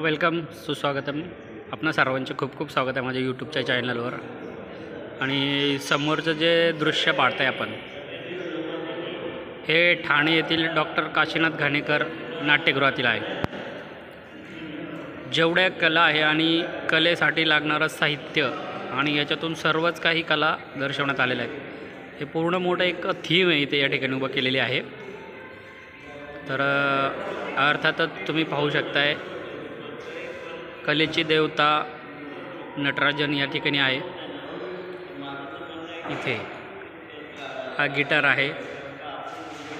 Welcome, सुस्वागतम. आपणा सर्वांचे खूप खूप स्वागत आहे माझ्या यूट्यूबच्या चॅनलवर. आणि समोरचं जे दृश्य पाहताय आपण, हे ठाणे येथील डॉक्टर काशीनाथ घाणेकर नाट्यगृहातील आहे. जेवढ्या कला आहे आणि कलेसाठी लागणारं साहित्य आणि याच्यातून सर्वच काही कला दर्शवण्यात आलेल्या आहेत. हे पूर्ण मोठं एक थीम आहे इथे या ठिकाणी उभं केलेली आहे. तर अर्थातच तुम्ही पाहू शकताय, कलेची देवता नटराजन या ठिकाणी आहे. इथे हा गिटार आहे,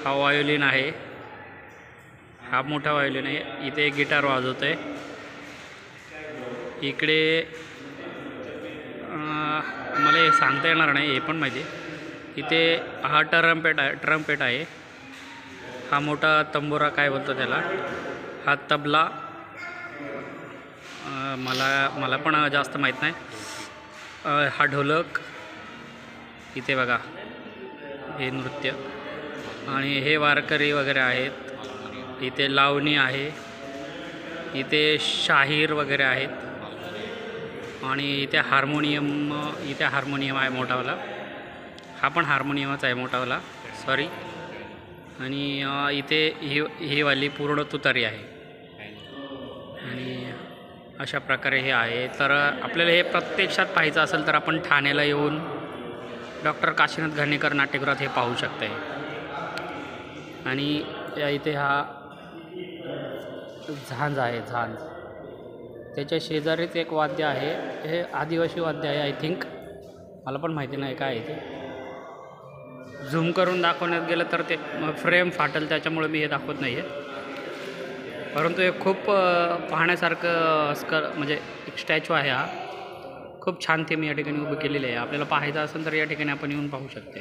हा वायोलिन आहे, हा मोठा वायोलिन आहे. इथे गिटार वाजवत आहे. इकडे मला हे सांगता येणार नाही, हे पण माहिती आहे. इथे हा ट्रम्पेट आहे. हा मोठा तंबोरा काय बोलतो त्याला, हा तबला. मला पण जास्त माहीत नाही. हा ढोलक. इथे बघा हे नृत्य आणि हे वारकरी वगैरे आहेत. इथे लावणी आहे, इथे शाहीर वगैरे आहेत आणि इथे हार्मोनियम आहे मोठावाला. हा पण हार्मोनियमच आहे मोठावाला, सॉरी. आणि इथे ही वाली पूर्ण तुतारी आहे. आणि अशा प्रकारे हे आहे. तर आपल्याला हे प्रत्यक्षात पाहायचं असेल तर आपण ठाण्याला येऊन डॉक्टर काशीनाथ घाणेकर नाट्यगृहात हे पाहू शकते. आणि इथे हा झांज आहे, झांज. त्याच्या शेजारीच एक वाद्य आहे, हे आदिवासी वाद्य आहे आय थिंक, मला पण माहिती नाही काय आहे ते. झूम करून दाखवण्यात गेलं तर ते फ्रेम फाटेल, त्याच्यामुळे मी हे दाखवत नाही आहे. परंतु हे खूप पाहण्यासारखं म्हणजे एक स्टॅच्यू आहे. हा खूप छान थीम या ठिकाणी उभं केलेली आहे. आपल्याला पाहायचं असेल तर या ठिकाणी आपण येऊन पाहू शकते.